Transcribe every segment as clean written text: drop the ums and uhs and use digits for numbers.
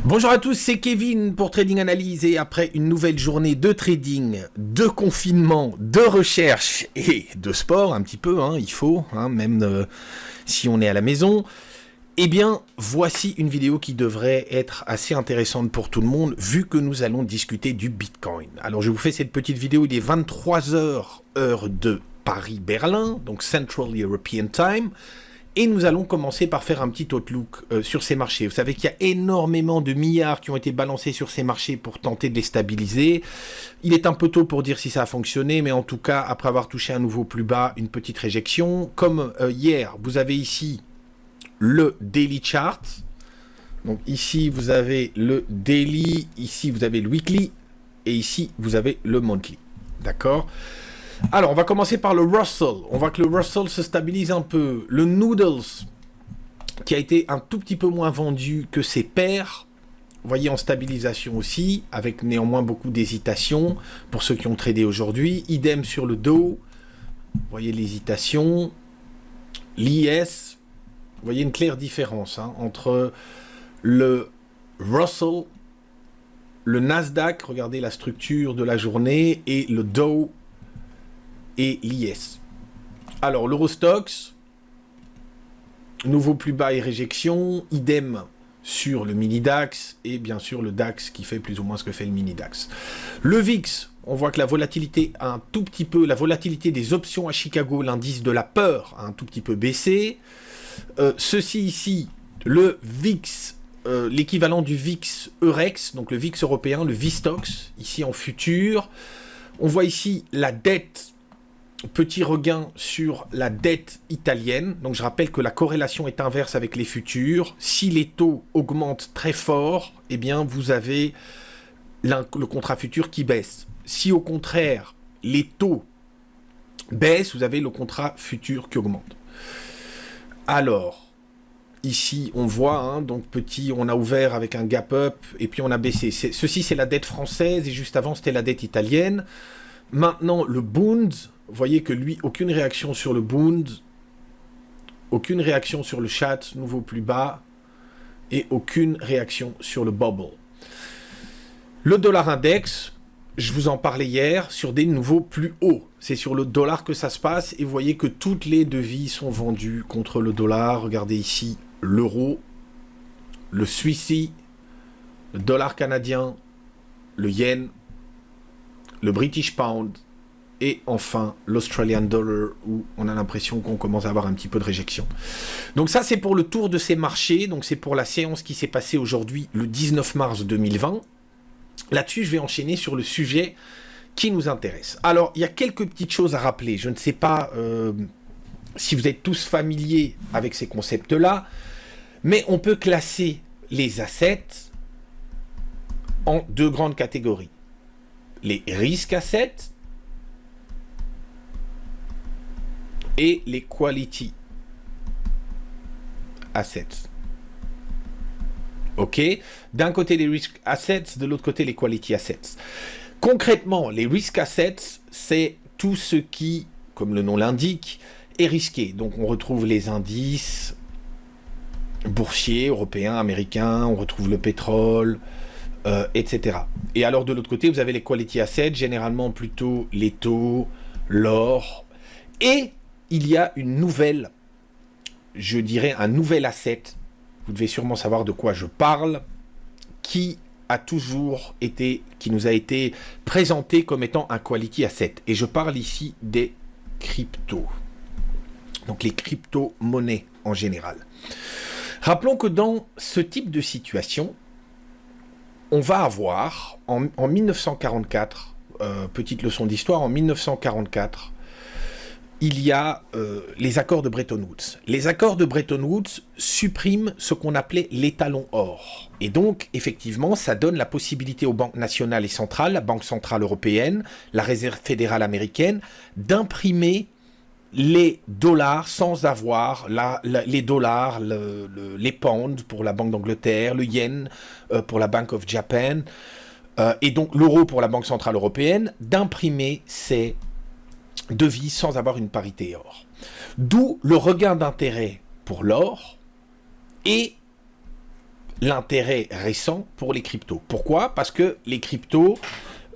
Bonjour à tous, c'est Kevin pour Trading Analyse et après une nouvelle journée de trading, de confinement, de recherche et de sport un petit peu, il faut, même si on est à la maison, eh bien voici une vidéo qui devrait être assez intéressante pour tout le monde vu que nous allons discuter du Bitcoin. Alors je vous fais cette petite vidéo, il est 23h heure de Paris-Berlin, donc Central European Time. Et nous allons commencer par faire un petit outlook sur ces marchés. Vous savez qu'il y a énormément de milliards qui ont été balancés sur ces marchés pour tenter de les stabiliser. Il est un peu tôt pour dire si ça a fonctionné, mais en tout cas, après avoir touché un nouveau plus bas, une petite réjection. Comme hier, vous avez ici le Daily Chart. Donc ici, vous avez le Daily, ici, vous avez le Weekly, et ici, vous avez le Monthly. D'accord ? Alors, on va commencer par le Russell. On voit que le Russell se stabilise un peu. Le Noodles, qui a été un tout petit peu moins vendu que ses pairs, vous voyez, en stabilisation aussi, avec néanmoins beaucoup d'hésitation pour ceux qui ont tradé aujourd'hui. Idem sur le Dow. Vous voyez l'hésitation. L'IS, vous voyez une claire différence entre le Russell, le Nasdaq, regardez la structure de la journée, et le Dow et l'IS. Alors, l'Eurostoxx, nouveau plus bas et réjection, idem sur le mini-DAX, et bien sûr le DAX qui fait plus ou moins ce que fait le mini-DAX. Le VIX, on voit que la volatilité a un tout petit peu, la volatilité des options à Chicago, l'indice de la peur, a un tout petit peu baissé. Ceci ici, le VIX, l'équivalent du VIX Eurex, donc le VIX européen, le VSTOXX, ici en futur. On voit ici la dette, petit regain sur la dette italienne. Donc je rappelle que la corrélation est inverse avec les futurs. Si les taux augmentent très fort, eh bien vous avez le contrat futur qui baisse. Si au contraire les taux baissent, vous avez le contrat futur qui augmente. Alors, ici on voit, donc petit, on a ouvert avec un gap up et puis on a baissé. Ceci c'est la dette française et juste avant c'était la dette italienne. Maintenant le Bund, vous voyez que lui, aucune réaction sur le Bund, aucune réaction sur le chat, nouveau plus bas, et aucune réaction sur le Bubble. Le dollar index, je vous en parlais hier, sur des nouveaux plus hauts. C'est sur le dollar que ça se passe, et vous voyez que toutes les devises sont vendues contre le dollar. Regardez ici, l'euro, le Swissy, le dollar canadien, le yen, le British Pound, et enfin l'Australian Dollar, où on a l'impression qu'on commence à avoir un petit peu de réjection. Donc ça c'est pour le tour de ces marchés, donc c'est pour la séance qui s'est passée aujourd'hui le 19 mars 2020. Là-dessus je vais enchaîner sur le sujet qui nous intéresse. Alors il y a quelques petites choses à rappeler, je ne sais pas si vous êtes tous familiers avec ces concepts-là, mais on peut classer les assets en deux grandes catégories. Les risk assets et les quality assets. Ok? D'un côté les risk assets, de l'autre côté les quality assets. Concrètement, les risk assets, c'est tout ce qui, comme le nom l'indique, est risqué. Donc on retrouve les indices boursiers, européens, américains, on retrouve le pétrole, etc. Et alors de l'autre côté, vous avez les quality assets, généralement plutôt les taux, l'or, et il y a une nouvelle, je dirais un nouvel asset, vous devez sûrement savoir de quoi je parle, qui nous a été présenté comme étant un quality asset. Et je parle ici des cryptos. Donc les crypto-monnaies en général. Rappelons que dans ce type de situation, on va avoir, en 1944, petite leçon d'histoire, en 1944, il y a les accords de Bretton Woods. Les accords de Bretton Woods suppriment ce qu'on appelait l'étalon or. Et donc, effectivement, ça donne la possibilité aux banques nationales et centrales, la Banque centrale européenne, la Réserve fédérale américaine, d'imprimer les dollars sans avoir les dollars, les pounds pour la Banque d'Angleterre, le yen pour la Bank of Japan, et donc l'euro pour la Banque centrale européenne, d'imprimer ces devises sans avoir une parité or. D'où le regain d'intérêt pour l'or et l'intérêt récent pour les cryptos. Pourquoi? Parce que les cryptos,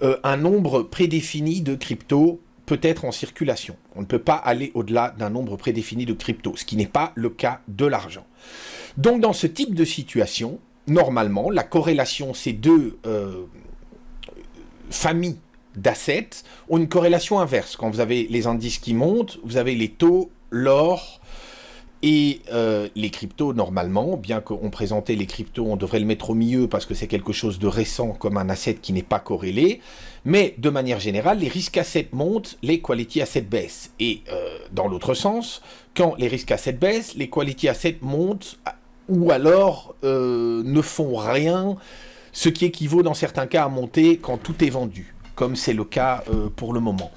un nombre prédéfini de cryptos peut être en circulation. On ne peut pas aller au-delà d'un nombre prédéfini de cryptos, ce qui n'est pas le cas de l'argent. Donc dans ce type de situation, normalement, la corrélation, ces deux familles d'assets ont une corrélation inverse. Quand vous avez les indices qui montent, vous avez les taux, l'or et les cryptos normalement. Bien qu'on présentait les cryptos, on devrait le mettre au milieu parce que c'est quelque chose de récent comme un asset qui n'est pas corrélé. Mais de manière générale, les risques assets montent, les quality assets baissent. Et dans l'autre sens, quand les risques assets baissent, les quality assets montent ou alors ne font rien, ce qui équivaut dans certains cas à monter quand tout est vendu, comme c'est le cas pour le moment.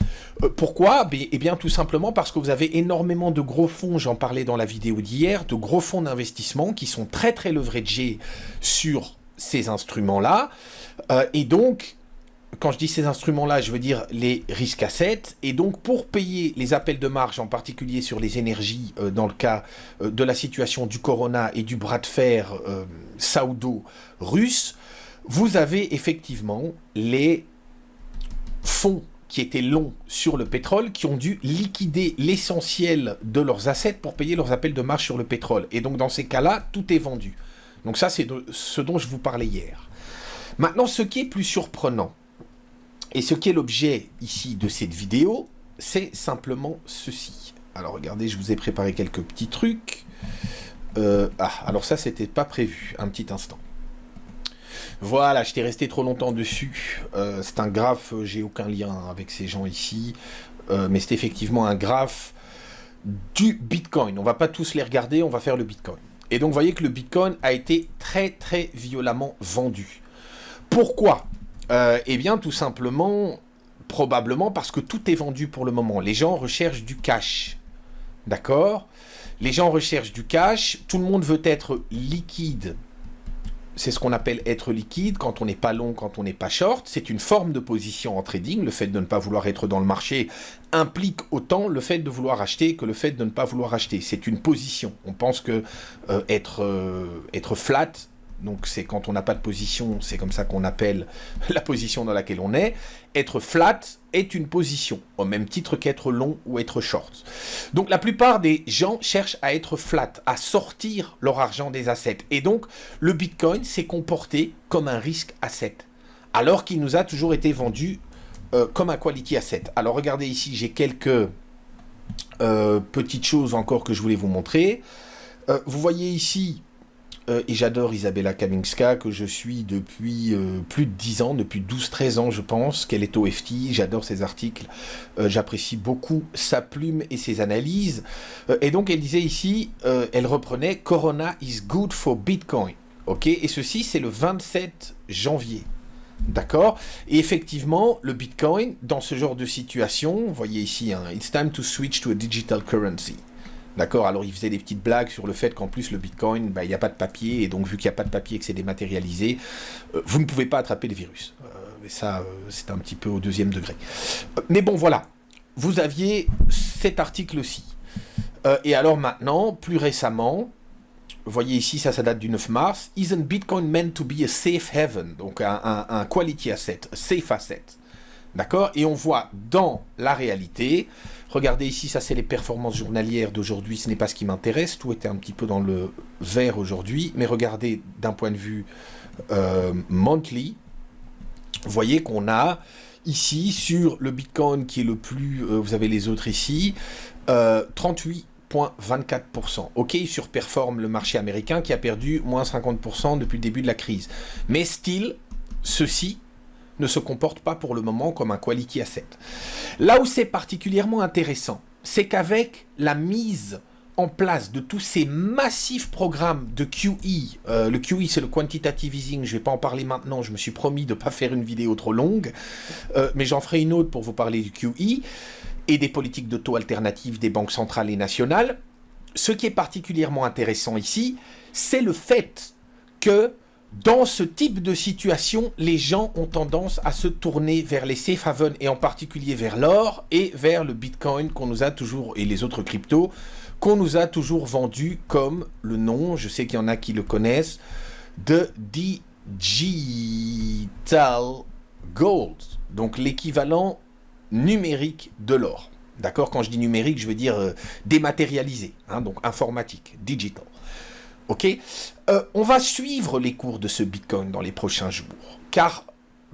Pourquoi? Eh bien tout simplement parce que vous avez énormément de gros fonds, j'en parlais dans la vidéo d'hier, de gros fonds d'investissement qui sont très très leveragés sur ces instruments-là. Et donc, quand je dis ces instruments-là, je veux dire les risques assets. Et donc, pour payer les appels de marge, en particulier sur les énergies, dans le cas de la situation du corona et du bras de fer saoudo-russe, vous avez effectivement les fonds qui étaient longs sur le pétrole, qui ont dû liquider l'essentiel de leurs assets pour payer leurs appels de marge sur le pétrole. Et donc, dans ces cas-là, tout est vendu. Donc ça, c'est ce dont je vous parlais hier. Maintenant, ce qui est plus surprenant, et ce qui est l'objet ici de cette vidéo, c'est simplement ceci. Alors regardez, je vous ai préparé quelques petits trucs. Alors ça, c'était pas prévu. Un petit instant. Voilà, j'étais resté trop longtemps dessus. C'est un graphe, j'ai aucun lien avec ces gens ici. Mais c'est effectivement un graphe du Bitcoin. On va pas tous les regarder, on va faire le Bitcoin. Et donc, vous voyez que le Bitcoin a été très, très violemment vendu. Pourquoi ? Eh bien, tout simplement, probablement parce que tout est vendu pour le moment. Les gens recherchent du cash. D'accord ? Les gens recherchent du cash. Tout le monde veut être liquide. C'est ce qu'on appelle être liquide quand on n'est pas long, quand on n'est pas short. C'est une forme de position en trading. Le fait de ne pas vouloir être dans le marché implique autant le fait de vouloir acheter que le fait de ne pas vouloir acheter. C'est une position. On pense que être flat, donc c'est quand on n'a pas de position, c'est comme ça qu'on appelle la position dans laquelle on est. Être flat est une position, au même titre qu'être long ou être short. Donc la plupart des gens cherchent à être flat, à sortir leur argent des assets. Et donc le Bitcoin s'est comporté comme un risque asset, alors qu'il nous a toujours été vendu comme un quality asset. Alors regardez ici, j'ai quelques petites choses encore que je voulais vous montrer. Vous voyez ici, et j'adore Isabella Kaminska, que je suis depuis plus de 10 ans, depuis 12-13 ans je pense, qu'elle est au FT, j'adore ses articles, j'apprécie beaucoup sa plume et ses analyses, et donc elle disait ici, elle reprenait « Corona is good for Bitcoin », ok, et ceci c'est le 27 janvier. D'accord? Et effectivement, le Bitcoin, dans ce genre de situation, vous voyez ici, hein, « It's time to switch to a digital currency ». D'accord, alors il faisait des petites blagues sur le fait qu'en plus le Bitcoin, il n'y a pas de papier, et donc vu qu'il n'y a pas de papier et que c'est dématérialisé, vous ne pouvez pas attraper les virus. Mais ça, c'est un petit peu au deuxième degré. Mais bon, voilà, vous aviez cet article-ci. Et alors maintenant, plus récemment, vous voyez ici, ça date du 9 mars, « Isn't Bitcoin meant to be a safe haven ?» Donc un quality asset, a safe asset. D'accord? Et on voit dans la réalité, regardez ici, ça c'est les performances journalières d'aujourd'hui, ce n'est pas ce qui m'intéresse, tout était un petit peu dans le vert aujourd'hui, mais regardez d'un point de vue monthly, vous voyez qu'on a ici sur le Bitcoin qui est le plus, vous avez les autres ici, 38,24%. Ok, il surperforme le marché américain qui a perdu moins 50% depuis le début de la crise. Mais still, ceci ne se comporte pas pour le moment comme un quality asset. Là où c'est particulièrement intéressant, c'est qu'avec la mise en place de tous ces massifs programmes de QE, le QE c'est le quantitative easing, je ne vais pas en parler maintenant, je me suis promis de ne pas faire une vidéo trop longue, mais j'en ferai une autre pour vous parler du QE et des politiques de taux alternatives des banques centrales et nationales. Ce qui est particulièrement intéressant ici, c'est le fait que dans ce type de situation, les gens ont tendance à se tourner vers les safe havens et en particulier vers l'or et vers le Bitcoin qu'on nous a toujours, et les autres cryptos, qu'on nous a toujours vendu comme le nom, je sais qu'il y en a qui le connaissent, de digital gold, donc l'équivalent numérique de l'or. D'accord? Quand je dis numérique, je veux dire dématérialisé, hein, donc informatique, digital. Ok? On va suivre les cours de ce Bitcoin dans les prochains jours, car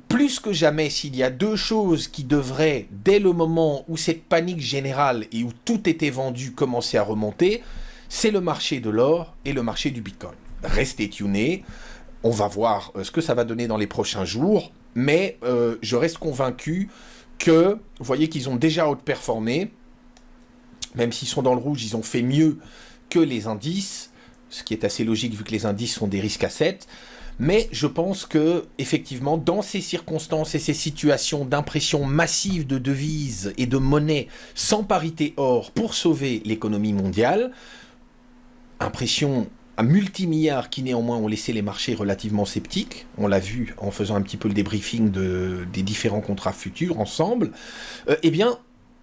plus que jamais, s'il y a deux choses qui devraient, dès le moment où cette panique générale et où tout était vendu, commencer à remonter, c'est le marché de l'or et le marché du Bitcoin. Restez tunés, on va voir ce que ça va donner dans les prochains jours, mais je reste convaincu que, vous voyez qu'ils ont déjà outperformé, même s'ils sont dans le rouge, ils ont fait mieux que les indices, ce qui est assez logique vu que les indices sont des risques assets. Mais je pense que, effectivement, dans ces circonstances et ces situations d'impression massive de devises et de monnaie sans parité or pour sauver l'économie mondiale, impression à multimilliards qui néanmoins ont laissé les marchés relativement sceptiques, on l'a vu en faisant un petit peu le débriefing des différents contrats futurs ensemble, eh bien,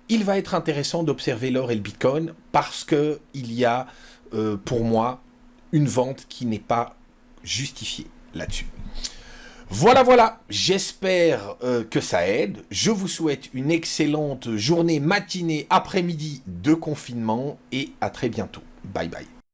il va être intéressant d'observer l'or et le Bitcoin parce qu'il y a, pour moi, une vente qui n'est pas justifiée là-dessus. Voilà, j'espère que ça aide. Je vous souhaite une excellente journée, matinée, après-midi de confinement et à très bientôt. Bye bye.